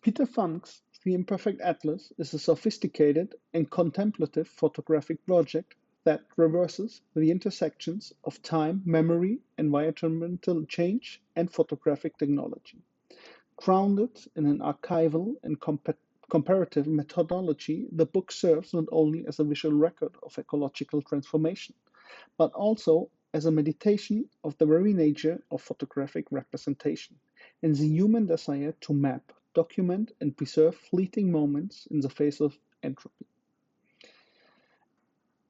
Peter Funk's The Imperfect Atlas is a sophisticated and contemplative photographic project that reverses the intersections of time, memory, environmental change, and photographic technology. Grounded in an archival and comparative methodology, the book serves not only as a visual record of ecological transformation, but also as a meditation of the very nature of photographic representation and the human desire to map, document, and preserve fleeting moments in the face of entropy.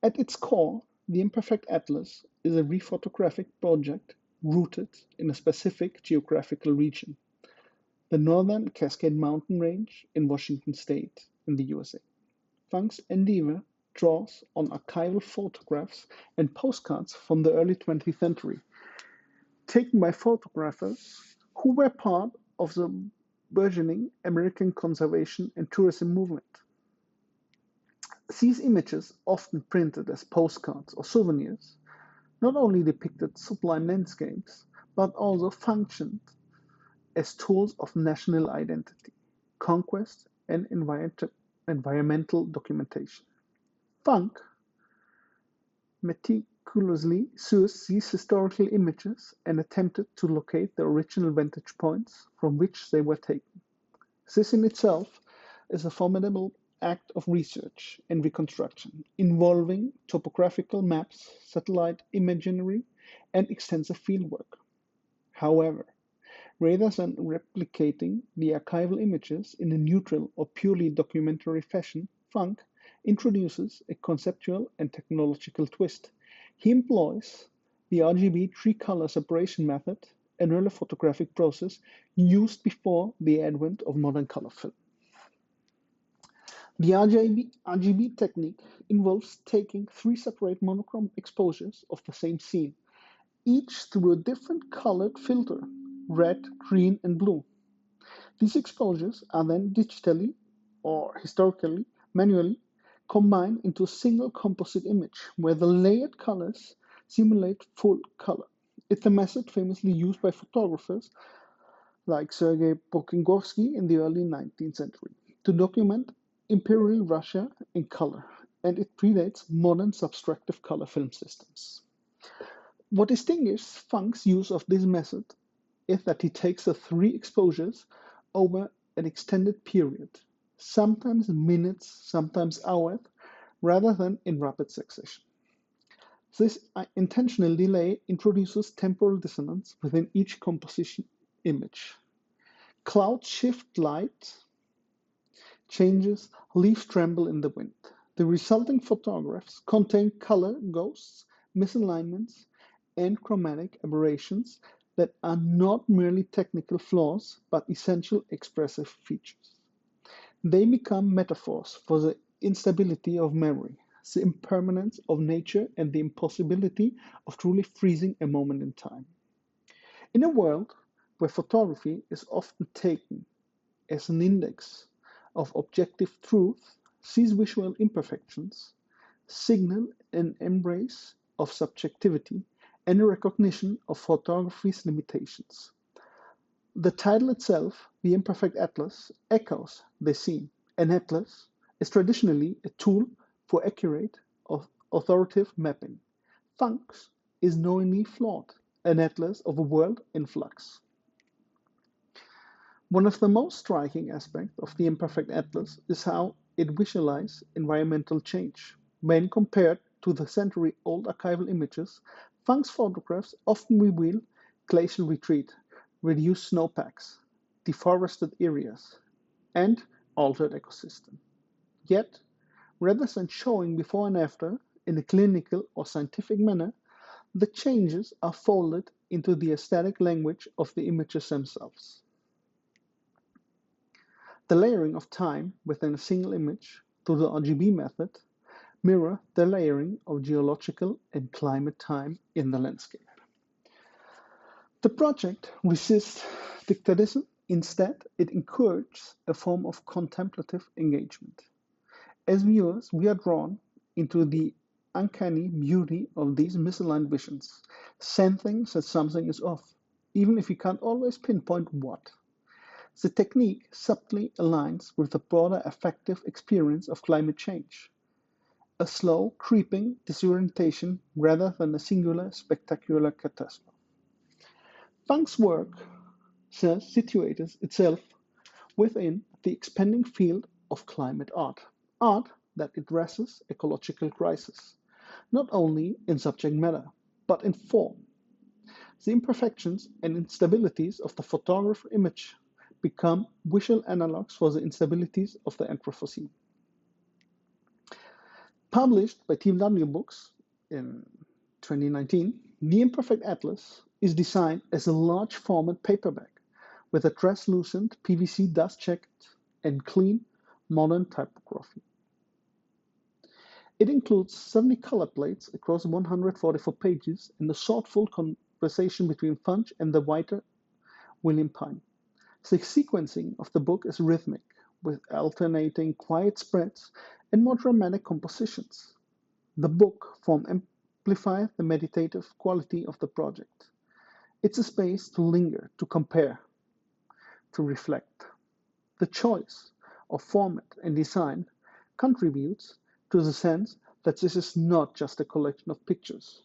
At its core, the Imperfect Atlas is a rephotographic project rooted in a specific geographical region, the Northern Cascade Mountain Range in Washington State in the USA. Funk's endeavor draws on archival photographs and postcards from the early 20th century, taken by photographers who were part of the burgeoning American conservation and tourism movement. These images, often printed as postcards or souvenirs, not only depicted sublime landscapes, but also functioned as tools of national identity, conquest, and environmental documentation. Funk meticulously sourced these historical images and attempted to locate the original vantage points from which they were taken. This in itself is a formidable act of research and reconstruction, involving topographical maps, satellite imagery, and extensive fieldwork. However, rather than replicating the archival images in a neutral or purely documentary fashion, Funk introduces a conceptual and technological twist. He employs the RGB three-color separation method, an early photographic process used before the advent of modern color film. The RGB technique involves taking three separate monochrome exposures of the same scene, each through a different colored filter, red, green, and blue. These exposures are then digitally or historically, manually combined into a single composite image where the layered colors simulate full color. It's a method famously used by photographers like Sergei Bokingorsky in the early 19th century to document Imperial Russia in color, and it predates modern subtractive color film systems. What distinguishes Funk's use of this method is that he takes the three exposures over an extended period, sometimes minutes, sometimes hours, rather than in rapid succession. This intentional delay introduces temporal dissonance within each composition image. Clouds shift light, changes, leaves tremble in the wind. The resulting photographs contain color ghosts, misalignments, and chromatic aberrations that are not merely technical flaws, but essential expressive features. They become metaphors for the instability of memory, the impermanence of nature, and the impossibility of truly freezing a moment in time. In a world where photography is often taken as an index of objective truth, these visual imperfections signal an embrace of subjectivity and a recognition of photography's limitations. The title itself, The Imperfect Atlas, echoes this theme. An atlas is traditionally a tool for accurate, authoritative mapping. Funk's is knowingly flawed, an atlas of a world in flux. One of the most striking aspects of the Imperfect Atlas is how it visualizes environmental change. When compared to the century-old archival images, Funk's photographs often reveal glacial retreat, reduced snowpacks, deforested areas, and altered ecosystem. Yet, rather than showing before and after in a clinical or scientific manner, the changes are folded into the aesthetic language of the images themselves. The layering of time within a single image through the RGB method mirror the layering of geological and climate time in the landscape. The project resists dictatism. Instead, it encourages a form of contemplative engagement. As viewers, we are drawn into the uncanny beauty of these misaligned visions, sensing that something is off, even if we can't always pinpoint what. The technique subtly aligns with the broader affective experience of climate change, a slow, creeping disorientation rather than a singular, spectacular catastrophe. Funk's work situates itself within the expanding field of climate art, art that addresses ecological crisis, not only in subject matter, but in form. The imperfections and instabilities of the photograph image become visual analogs for the instabilities of the Anthropocene. Published by TMW Books in 2019, the Imperfect Atlas is designed as a large format paperback with a translucent PVC dust checked and clean modern typography. It includes 70 color plates across 144 pages and a thoughtful conversation between Funch and the writer William Pym. The sequencing of the book is rhythmic, with alternating quiet spreads and more dramatic compositions. The book form amplifies the meditative quality of the project. It's a space to linger, to compare, to reflect. The choice of format and design contributes to the sense that this is not just a collection of pictures,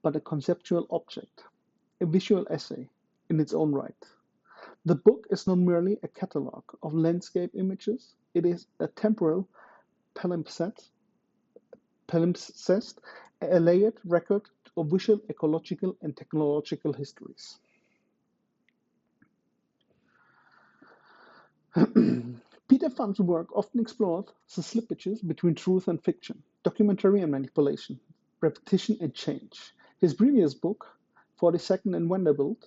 but a conceptual object, a visual essay in its own right. The book is not merely a catalogue of landscape images, it is a temporal palimpsest, a layered record of visual, ecological, and technological histories. Peter Funch's work often explores the slippages between truth and fiction, documentary and manipulation, repetition and change. His previous book, 42nd and Vanderbilt,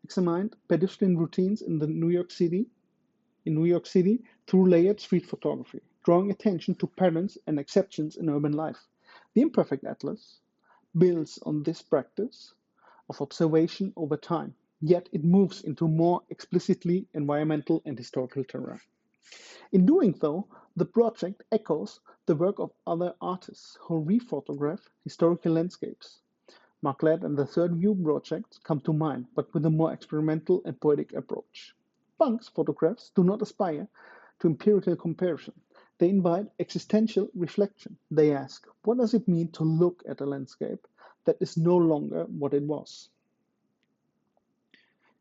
examined pedestrian routines in New York City through layered street photography, drawing attention to patterns and exceptions in urban life. The Imperfect Atlas builds on this practice of observation over time, yet it moves into more explicitly environmental and historical terrain. In doing so, the project echoes the work of other artists who rephotograph historical landscapes. Marklet and the Third View projects come to mind, but with a more experimental and poetic approach. Funk's photographs do not aspire to empirical comparison. They invite existential reflection. They ask, what does it mean to look at a landscape that is no longer what it was?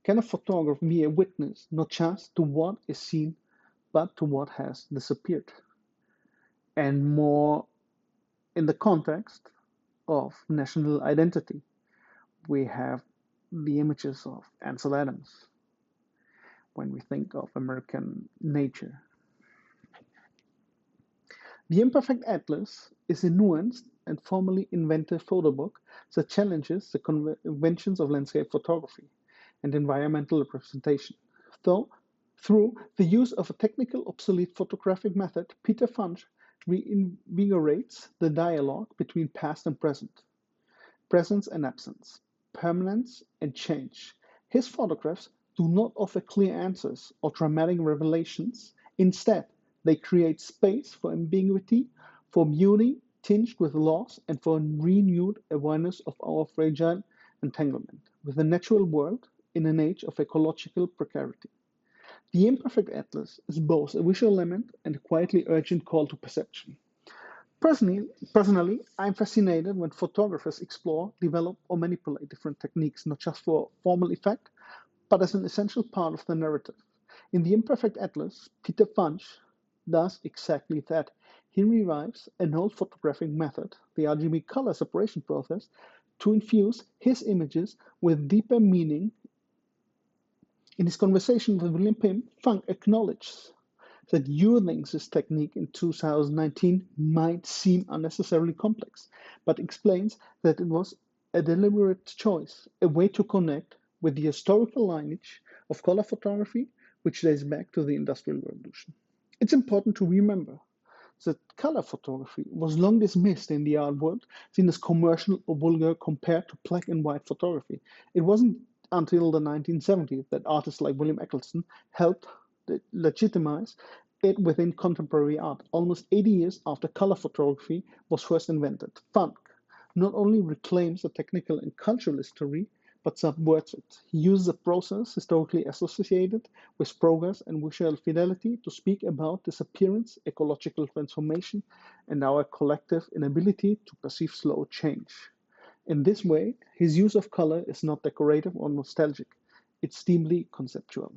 Can a photograph be a witness not just to what is seen, but to what has disappeared? And more in the context of national identity, we have the images of Ansel Adams when we think of American nature. The Imperfect Atlas is a nuanced and formally inventive photo book that challenges the conventions of landscape photography and environmental representation. Through the use of a technical obsolete photographic method, Peter Funch reinvigorates the dialogue between past and presence and absence, permanence and change. His photographs do not offer clear answers or dramatic revelations. Instead, they create space for ambiguity, for beauty tinged with loss, and for a renewed awareness of our fragile entanglement with the natural world in an age of ecological precarity. The Imperfect Atlas is both a visual lament and a quietly urgent call to perception. Personally, I'm fascinated when photographers explore, develop, or manipulate different techniques, not just for formal effect, but as an essential part of the narrative. In The Imperfect Atlas, Peter Funch does exactly that. He revives an old photographic method, the RGB color separation process, to infuse his images with deeper meaning. In his conversation with William Pym, Funch acknowledges that using this technique in 2019 might seem unnecessarily complex, but explains that it was a deliberate choice, a way to connect with the historical lineage of color photography, which dates back to the Industrial Revolution. It's important to remember that color photography was long dismissed in the art world, seen as commercial or vulgar compared to black and white photography. It wasn't until the 1970s that artists like William Eccleston helped legitimize it within contemporary art, almost 80 years after color photography was first invented. Funch not only reclaims the technical and cultural history, but subverts it. He uses a process historically associated with progress and visual fidelity to speak about disappearance, ecological transformation, and our collective inability to perceive slow change. In this way, his use of color is not decorative or nostalgic, it's deeply conceptual.